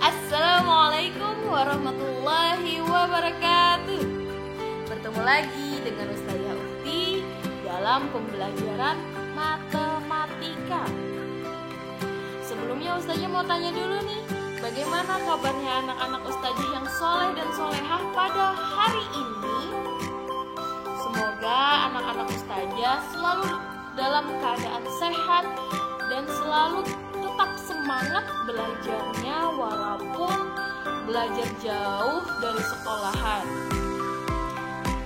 Assalamualaikum warahmatullahi wabarakatuh. Bertemu lagi dengan Ustazah Ukti dalam pembelajaran matematika. Sebelumnya Ustazah mau tanya dulu nih, bagaimana kabarnya anak-anak Ustazah yang soleh dan solehah pada hari ini? Semoga anak-anak Ustazah selalu dalam keadaan sehat dan selalu tetap semangat belajarnya walaupun belajar jauh dari sekolahan.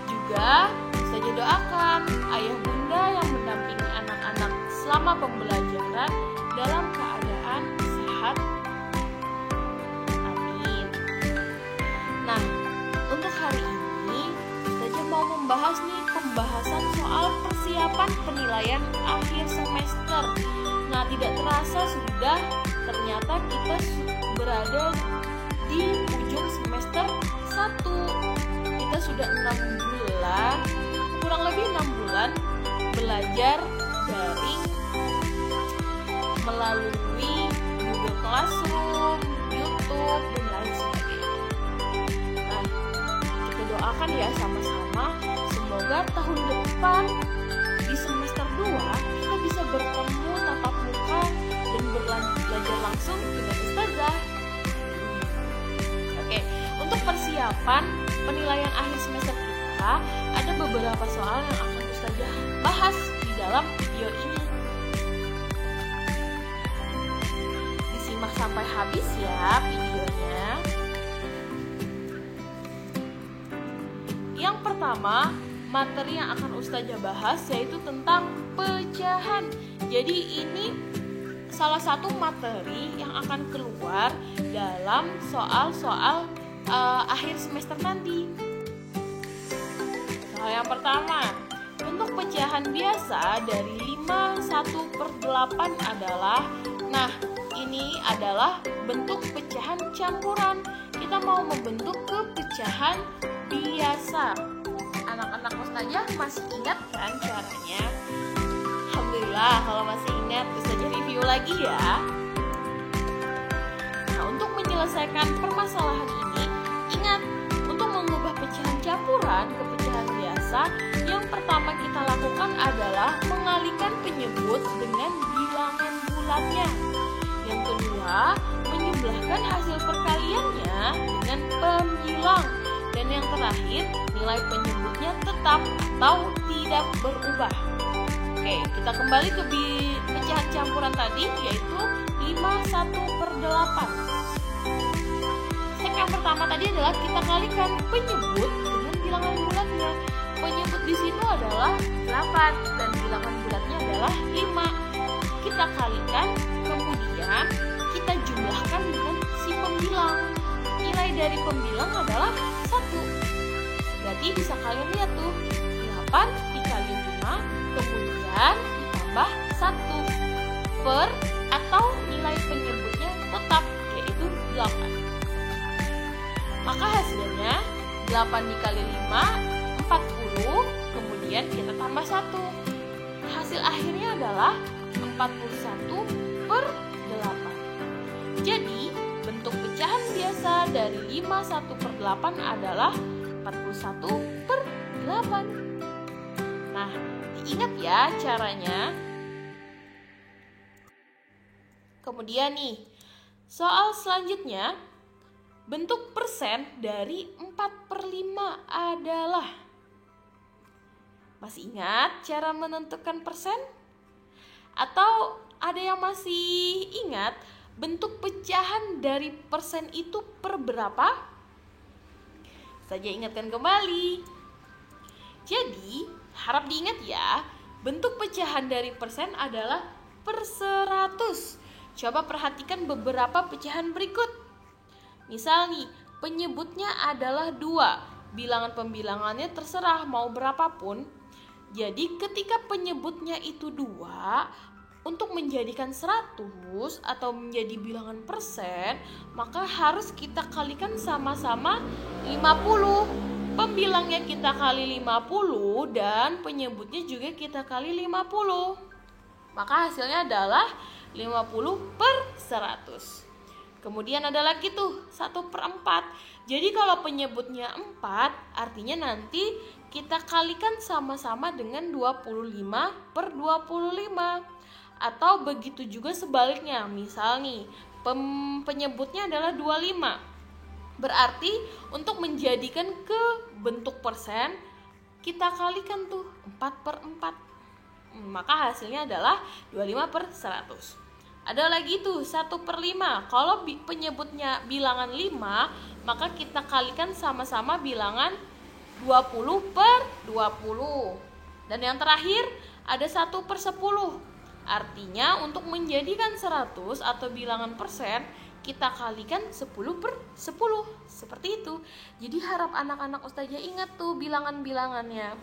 Juga Ustazah doakan ayah bunda yang mendampingi anak-anak selama pembelajaran dalam keadaan sehat. Amin. Nah, untuk hari ini Ustazah mau membahas nih pembahasan soal persiapan penilaian akhir semester. Nah, tidak terasa sudah ternyata kita berada di ujung semester 1. Kita sudah 6 bulan, kurang lebih 6 bulan belajar daring melalui Google Classroom, YouTube, dan lain sebagainya. Nah, kita doakan ya sama-sama, semoga tahun depan di semester 2 kita bisa bertemu tatap muka dan belajar langsung dengan Ustazah. Oke, untuk persiapan penilaian akhir semester kita, ada beberapa soal yang akan Ustazah bahas di dalam video ini. Disimak sampai habis ya videonya. Yang pertama, materi yang akan Ustazah bahas yaitu tentang pecahan. Jadi ini salah satu materi yang akan keluar dalam soal-soal akhir semester nanti. Soal yang pertama, bentuk pecahan biasa dari 5/1/8 adalah, nah ini adalah bentuk pecahan campuran. Kita mau membentuk ke pecahan biasa. Anak-anak Ustazah masih ingat kan caranya? Alhamdulillah kalau masih ingat, Ustazah review lagi ya. Nah, untuk menyelesaikan permasalahan ini, ingat, untuk mengubah pecahan campuran ke pecahan biasa, yang pertama kita lakukan adalah mengalihkan penyebut dengan bilangan bulatnya. Yang kedua, menyebelahkan hasil perkaliannya dengan pembilang. Dan yang terakhir, nilai penyebutnya tetap atau tidak berubah. Oke, kita kembali ke pecahan campuran tadi, yaitu 5/1/8. Step yang pertama tadi adalah kita kalikan penyebut dengan bilangan bulatnya. Penyebut di situ adalah 8 dan bilangan bulatnya adalah 5. Kita kalikan, kemudian kita jumlahkan dengan si pembilang. Nilai dari pembilang adalah 1. Berarti bisa kalian lihat tuh, 8 dikali 5, kemudian ditambah 1 per, atau nilai penyebutnya tetap, yaitu 8. Maka hasilnya 8 dikali 5, 40, kemudian kita tambah 1. Hasil akhirnya adalah 41/8. Jadi bentuk pecahan biasa dari 5/1/8 adalah 41/8. Nah, diingat ya caranya. Kemudian nih, soal selanjutnya, bentuk persen dari 4/5 adalah. Masih ingat cara menentukan persen? Atau ada yang masih ingat bentuk pecahan dari persen itu per berapa? Saja ingatkan kembali. Jadi, harap diingat ya, bentuk pecahan dari persen adalah per 100. Coba perhatikan beberapa pecahan berikut. Misal nih, penyebutnya adalah 2. Bilangan pembilangannya terserah mau berapapun. Jadi ketika penyebutnya itu 2, untuk menjadikan 100 atau menjadi bilangan persen, maka harus kita kalikan sama-sama 50. Pembilangnya kita kali 50 dan penyebutnya juga kita kali 50. Maka hasilnya adalah 50/100. Kemudian ada lagi tuh 1/4. Jadi kalau penyebutnya 4, artinya nanti kita kalikan sama-sama dengan 25/25. Atau begitu juga sebaliknya. Misal nih, penyebutnya adalah 25. Berarti untuk menjadikan ke bentuk persen, kita kalikan tuh 4/4. Maka hasilnya adalah 25/100. Ada lagi tuh 1/5. Kalau penyebutnya bilangan 5, maka kita kalikan sama-sama bilangan 20/20. Dan yang terakhir ada 1/10. Artinya untuk menjadikan 100 atau bilangan persen, kita kalikan 10/10. Seperti itu. Jadi harap anak-anak Ustazah ingat tuh bilangan-bilangannya.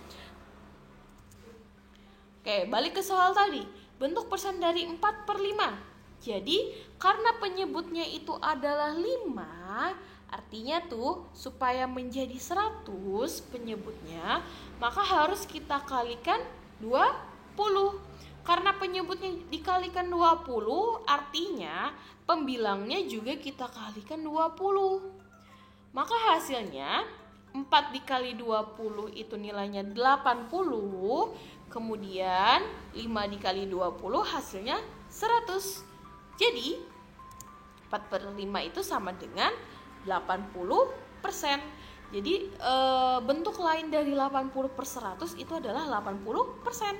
Oke, balik ke soal tadi. Bentuk persen dari 4/5. Jadi karena penyebutnya itu adalah 5, artinya tuh supaya menjadi 100 penyebutnya, maka harus kita kalikan 20. Karena penyebutnya dikalikan 20, artinya pembilangnya juga kita kalikan 20. Maka hasilnya 4 dikali 20 itu nilainya 80. Kemudian 5 dikali 20 hasilnya 100. Jadi 4/5 itu sama dengan 80%. Jadi bentuk lain dari 80/100 itu adalah 80%.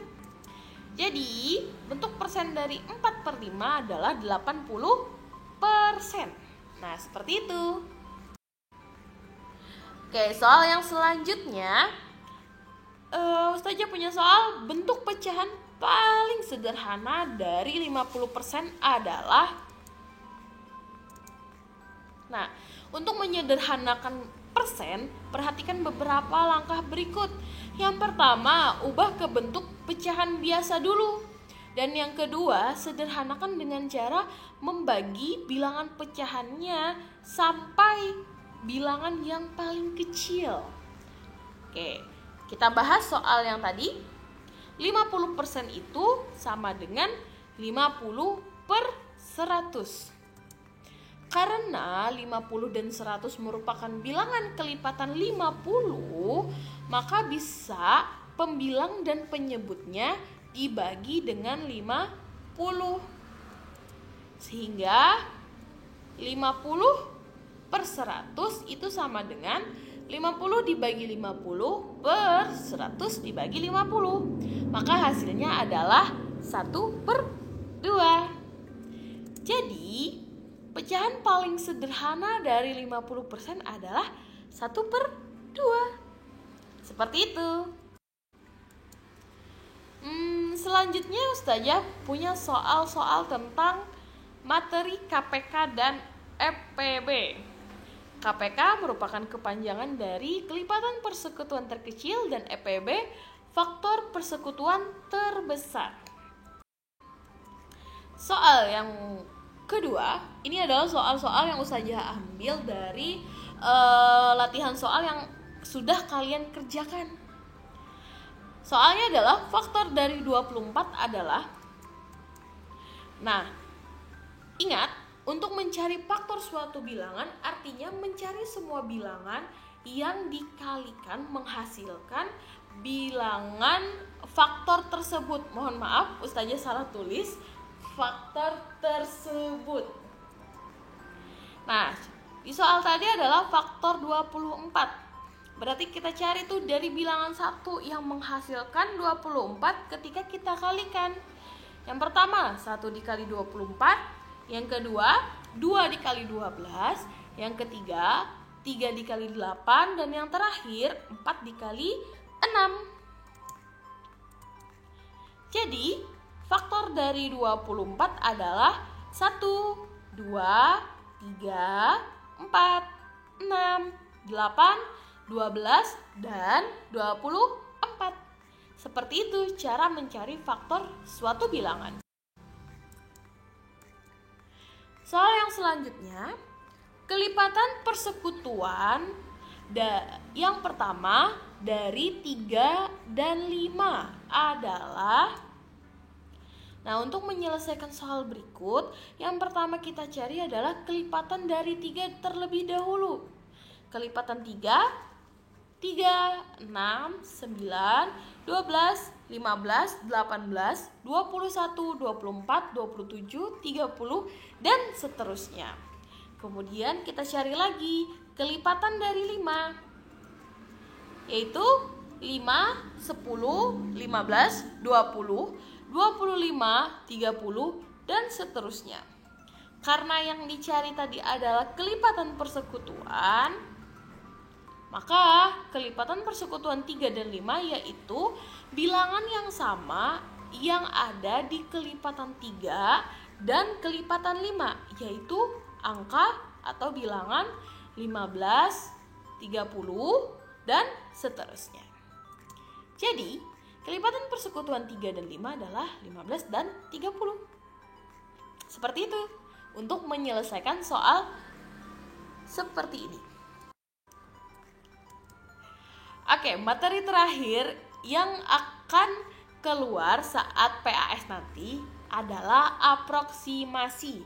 Jadi bentuk persen dari 4/5 adalah 80%. Nah, seperti itu. Oke, soal yang selanjutnya, Ustazah punya soal bentuk pecahan paling sederhana dari 50% adalah. Nah, untuk menyederhanakan persen, perhatikan beberapa langkah berikut. Yang pertama, ubah ke bentuk pecahan biasa dulu. Dan yang kedua, sederhanakan dengan cara membagi bilangan pecahannya sampai bilangan yang paling kecil. Oke, kita bahas soal yang tadi. 50% itu sama dengan 50/100. Karena 50 dan 100 merupakan bilangan kelipatan 50, maka bisa pembilang dan penyebutnya dibagi dengan 50. Sehingga 50/100 itu sama dengan 50 dibagi 50/100 dibagi 50. Maka hasilnya adalah 1/2. Jadi pecahan paling sederhana dari 50% adalah 1/2. Seperti itu. Selanjutnya Ustazah punya soal-soal tentang materi KPK dan EPB. KPK merupakan kepanjangan dari kelipatan persekutuan terkecil dan EPB faktor persekutuan terbesar. Soal yang kedua, ini adalah soal-soal yang Ustazah ambil dari latihan soal yang sudah kalian kerjakan. Soalnya adalah faktor dari 24 adalah. Nah, ingat, untuk mencari faktor suatu bilangan artinya mencari semua bilangan yang dikalikan menghasilkan bilangan faktor tersebut. Mohon maaf, Ustazah salah tulis faktor tersebut. Nah, di soal tadi adalah faktor 24. Berarti kita cari tuh dari bilangan 1 yang menghasilkan 24 ketika kita kalikan. Yang pertama, 1 dikali 24. Yang kedua, 2 dikali 12. Yang ketiga, 3 dikali 8. Dan yang terakhir, 4 dikali 6. Jadi, faktor dari 24 adalah 1, 2, 3, 4, 6, 8, 12, dan 24. Seperti itu cara mencari faktor suatu bilangan. Soal yang selanjutnya, kelipatan persekutuan yang pertama dari 3 dan 5 adalah. Nah, untuk menyelesaikan soal berikut, yang pertama kita cari adalah kelipatan dari 3 terlebih dahulu. Kelipatan 3, 3, 6, 9, 12, 15, 18, 21, 24, 27, 30, dan seterusnya. Kemudian kita cari lagi kelipatan dari 5, yaitu 5, 10, 15, 20, 25, 30, dan seterusnya. Karena yang dicari tadi adalah kelipatan persekutuan, maka kelipatan persekutuan 3 dan 5 yaitu bilangan yang sama yang ada di kelipatan 3 dan kelipatan 5, yaitu angka atau bilangan 15, 30, dan seterusnya. Jadi, kelipatan persekutuan 3 dan 5 adalah 15 dan 30. Seperti itu untuk menyelesaikan soal seperti ini. Oke, materi terakhir yang akan keluar saat PAS nanti adalah aproksimasi.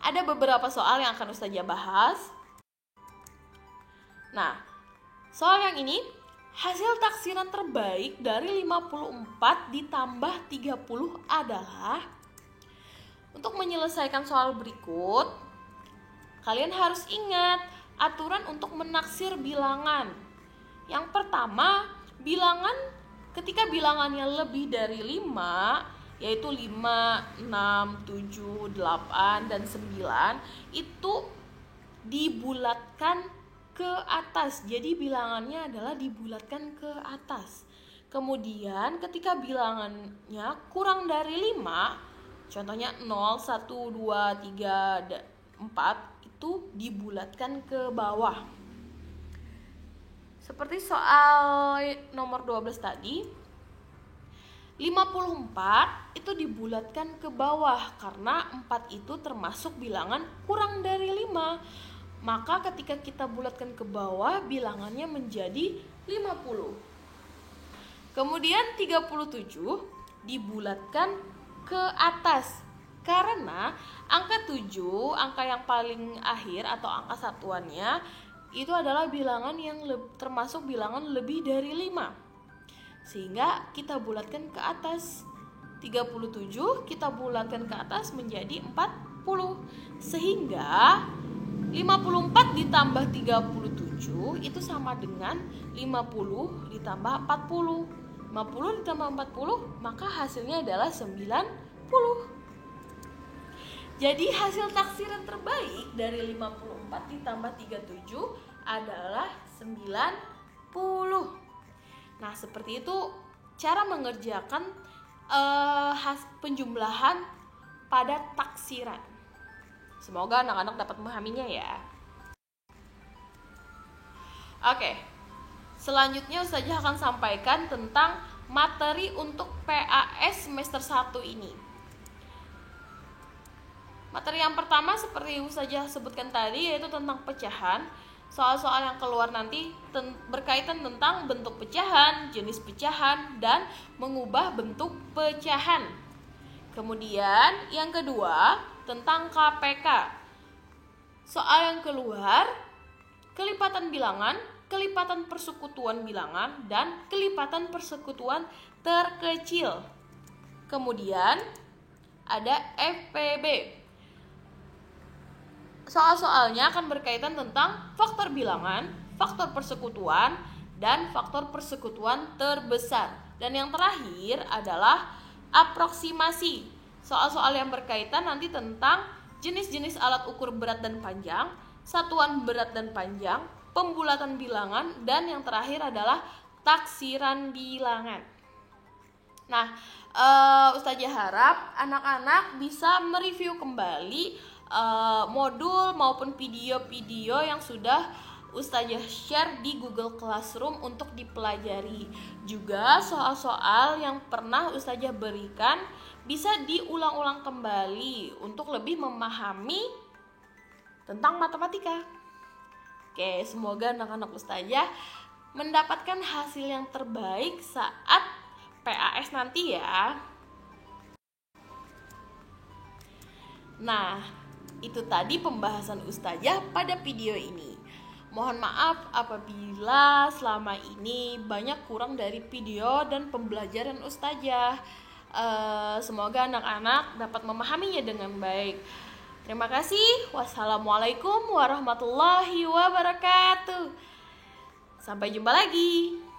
Ada beberapa soal yang akan Ustazah bahas. Nah, soal yang ini, hasil taksiran terbaik dari 54 ditambah 30 adalah, untuk menyelesaikan soal berikut, kalian harus ingat aturan untuk menaksir bilangan. Yang pertama, bilangan ketika bilangannya lebih dari 5, yaitu 5, 6, 7, 8, dan 9, itu dibulatkan ke atas. Jadi bilangannya adalah dibulatkan ke atas. Kemudian ketika bilangannya kurang dari 5, contohnya 0, 1, 2, 3, 4, itu dibulatkan ke bawah. Seperti soal nomor 12 tadi, 54 itu dibulatkan ke bawah karena 4 itu termasuk bilangan kurang dari 5. Maka ketika kita bulatkan ke bawah, bilangannya menjadi 50. Kemudian 37 dibulatkan ke atas karena angka 7, angka yang paling akhir atau angka satuannya, itu adalah bilangan yang termasuk bilangan lebih dari 5. Sehingga kita bulatkan ke atas. 37 kita bulatkan ke atas menjadi 40. Sehingga 54 ditambah 37 itu sama dengan 50 ditambah 40. 50 ditambah 40, maka hasilnya adalah 90. Jadi hasil taksiran terbaik dari 54 ditambah 37 adalah 90. Nah, seperti itu cara mengerjakan penjumlahan pada taksiran. Semoga anak-anak dapat memahaminya ya. Oke, selanjutnya Ustazah akan sampaikan tentang materi untuk PAS semester 1 ini. Materi yang pertama seperti Ustazah sebutkan tadi yaitu tentang pecahan. Soal-soal yang keluar nanti berkaitan tentang bentuk pecahan, jenis pecahan, dan mengubah bentuk pecahan. Kemudian yang kedua tentang KPK. Soal yang keluar, kelipatan bilangan, kelipatan persekutuan bilangan, dan kelipatan persekutuan terkecil. Kemudian ada FPB. Soal-soalnya akan berkaitan tentang faktor bilangan, faktor persekutuan, dan faktor persekutuan terbesar. Dan yang terakhir adalah aproksimasi. Soal-soal yang berkaitan nanti tentang jenis-jenis alat ukur berat dan panjang, satuan berat dan panjang, pembulatan bilangan, dan yang terakhir adalah taksiran bilangan. Nah, Ustazah harap anak-anak bisa mereview kembali modul maupun video-video yang sudah Ustazah share di Google Classroom untuk dipelajari. Juga soal-soal yang pernah Ustazah berikan bisa diulang-ulang kembali untuk lebih memahami tentang matematika. Oke, semoga anak-anak Ustazah mendapatkan hasil yang terbaik saat PAS nanti ya. Nah, itu tadi pembahasan Ustazah pada video ini. Mohon maaf apabila selama ini banyak kurang dari video dan pembelajaran Ustazah. Semoga anak-anak dapat memahaminya dengan baik. Terima kasih. Wassalamualaikum warahmatullahi wabarakatuh. Sampai jumpa lagi.